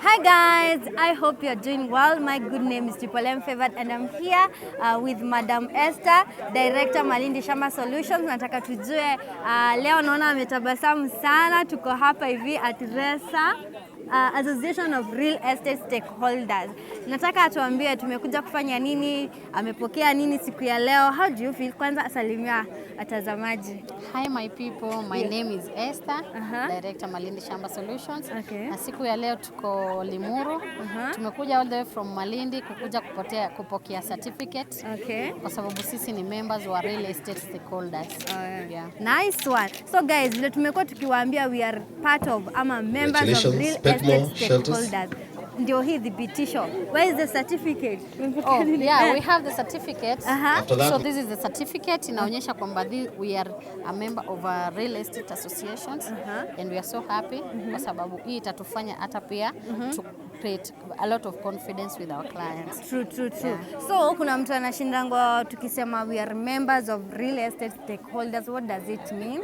Hi guys, I hope you're doing well. My good name is Triple M Favored and I'm here with Madam Esther, Director Malindi Shamba Solutions. Nataka tujue leo naona ametabasamu sana. Tuko hapa hivi at RESA, Association of Real Estate Stakeholders. Nataka atuambie tumekuja kufanya nini, amepokea nini siku ya leo. How do you feel? Kwanza salimia watazamaji. Hi my people, my name is Esther, Director Malindi Shamba Solutions. Na siku ya leo tuko Limuru. Tumekuja all the way from Malindi kukuja kupokea certificate. Kwa sababu sisi ni members wa Real Estate Stakeholders. Nice one. So guys, vile tumekuwa tukiwaambia we are part of members of Real Estate Stakeholders. Ndio hii thibitisho. Where is the certificate? We have the certificate. So this is the certificate. Inaonyesha kwamba we are a member of a real estate associations and we are so happy kwa sababu hii itatufanya hata pia to create a lot of confidence with our clients. True. So kuna mtu anashindango tukisema we are members of real estate stakeholders, what does it mean?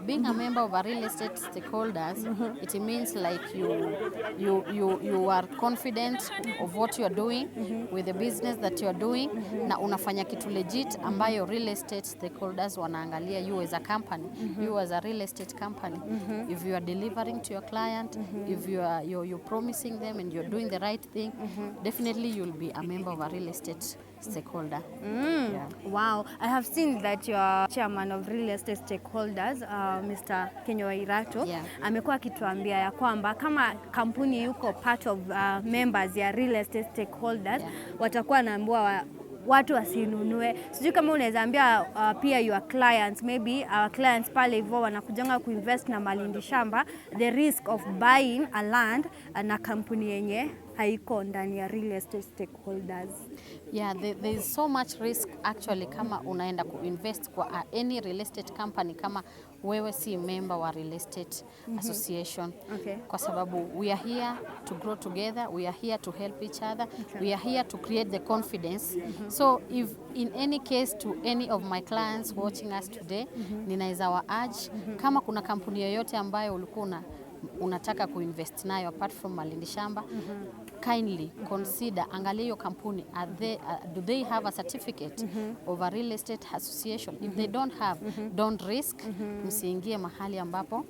Being a member of a real estate stakeholders, it means like you are confident of what you are doing with the business that you are doing, na unafanya kitu legit ambayo real estate stakeholders wanaangalia you as a company, you as a real estate company. If you are delivering to your client, if you're promising them and you're doing the right thing, definitely you'll be a member of a real estate stakeholder. Wow, I have seen that you are chairman of real estate stakeholders, Mr. Kenyo Wairato. Amekuwa akituambia ya kwamba kama kampuni yuko part of members ya real estate stakeholders, watakuwa naambiwa watu wasinunue. Sijui kama unaweza ambia pia your clients, maybe our clients pale hivyo wanakujanga kuinvest na Malindi Shamba, the risk of buying a land na kampuni yenye haiko ndani ya real estate stakeholders. There is so much risk actually kama unaenda kuinvest kwa any real estate company kama wewe si member wa real estate association. Kwa sababu we are here to grow together, we are here to help each other, we are here to create the confidence. So if in any case to any of my clients watching us today, ninaweza wa urge kama kuna kampuni yoyote ambayo ulikuwa unataka kuinvest nayo apart from Malindi Shamba, kindly consider, angalia hiyo kampuni, do they have a certificate of a real estate association? If they don't have, don't risk, msiingie mahali ambapo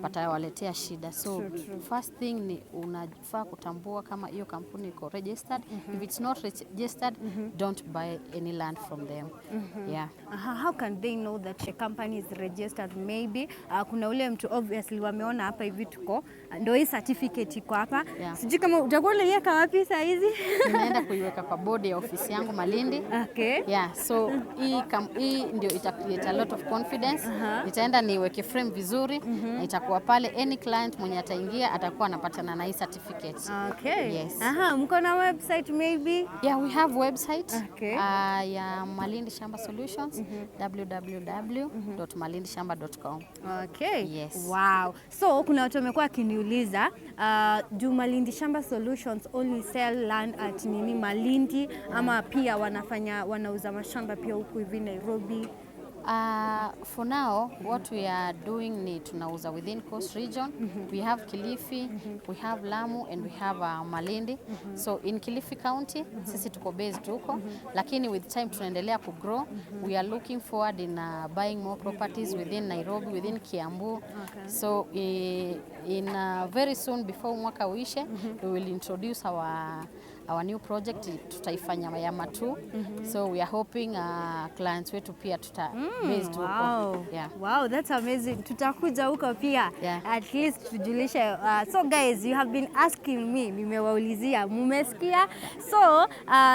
patawaletea shida. So first thing ni unafaa kutambua kama hiyo kampuni iko registered. If it's not registered, don't buy any land from them. How can they know that your company is registered? Maybe kuna ule mtu obviously wameona hapa hivi tuko ndio hii certificate iko hapa. Sijui kama utakuwa unaiweka wapi saa hizi? Ninaenda kuiweka kwa board ya ofisi yangu Malindi. So hii ndio ita create a lot of confidence. Nitaenda niweke frame vizuri, itakuwa pale any client mwenye ataingia atakuwa anapatana na hii certificate. Mko na website maybe? We have website ya Malindi Shamba Solutions, www.malindishamba.com. Wow. So kuna watu wamekuwa akiniuliza do Malindi Shamba Solutions only sell land at Malindi ama pia wanauza mashamba pia huku hivi Nairobi? For now, what we are doing ni tunauza within Coast Region. We have Kilifi, we have Lamu and we have Malindi. So in Kilifi County, sisi tuko based huko, lakini with time tunaendelea ku grow. We are looking forward in buying more properties within Nairobi, within Kiambu. So in very soon before mwaka uishe, we will introduce our new project, tutaifanya ya Matu. So we are hoping clients wetu pia based huko. Wow, that's amazing. Tutakuja huko pia. At least tujulishe. So guys, you have been asking me, nimewaulizia, mumesikia? So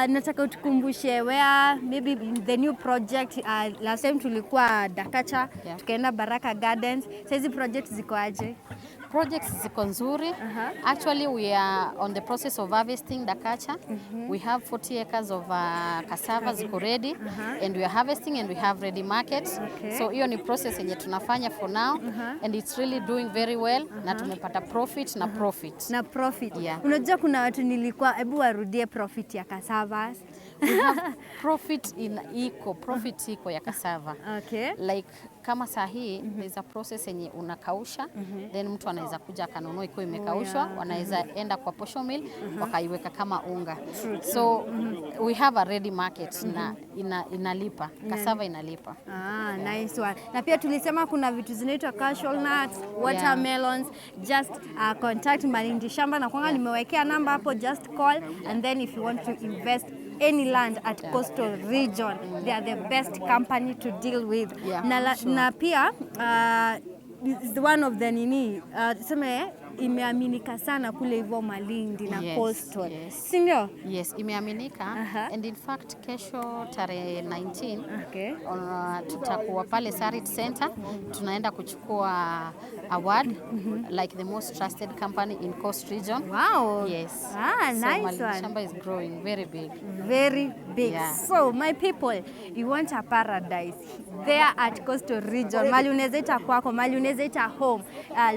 nataka utukumbushe where maybe the new project, last time tulikuwa Dakacha, tukaenda Baraka Gardens. Sasa hizi project ziko aje? Projects ziko nzuri. Actually we are on the process of harvesting Dakacha. We have 40 acres of cassava ziko ready and we are harvesting and we have ready market. So hiyo ni process yenye tunafanya for now and it's really doing very well na tumepata profit na profit. Unajua kuna watu nilikuwa hebu warudie profit ya cassava. We have profit iko ya cassava. Okay. Like kama saa hii there's a process yenye unakausha then mtu anaweza kuja akanunua iko imekaushwa, wanaweza enda kwa posho mill wakaiweka kama unga. So we have a ready market na inalipa, cassava inalipa. Nice one. Na pia tulisema kuna vitu zinaitwa cashew nuts, watermelons. Just contact Malindi Shamba na kwanga nimewekea namba hapo, just call and then if you want to invest any land at coastal region, they are the best company to deal with. Na pia is one of the tuseme imeaminika sana kule hivyo Malindi na coastal. Si ndio? Yes, imeaminika. And in fact kesho tarehe 19 tutakuwa pale Sarit Center, tunaenda kuchukua award like the most trusted company in coast region. Wow. Yes. So nice one. Shamba is growing very big. Very big. So my people, you want a paradise there at coastal region. Mali unaweza ita kwako, mali unaweza ita home.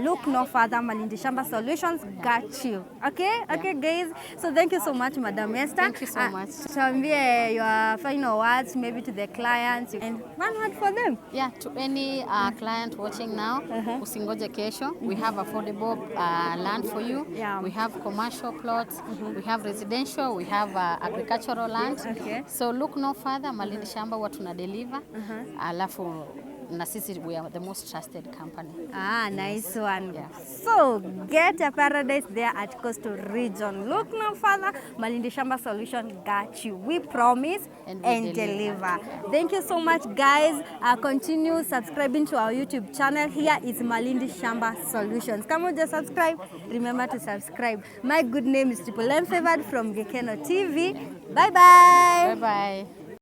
Look no further, Malindi Shamba Solutions got you. Okay? Okay guys. So thank you so much, Madam Esther. Thank you so much. Tuambie your final words maybe to the clients and one word for them. Yeah, to any client watching now, usingoje kesho. We have affordable land for you. We have commercial plots, we have residential, we have agricultural land. So look no further, Malindi Shamba what tuna deliver. Alafu na sisi we are the most trusted company. Nice one. So get a paradise there at coastal region. Look no further, Malindi Shamba Solution got you. We promise and deliver. Thank you so much guys. Continue subscribing to our YouTube channel. Here is Malindi Shamba Solutions. Come on, just subscribe. Remember to subscribe. My good name is Triple M Favored from Gekeno TV. Bye bye. Bye bye.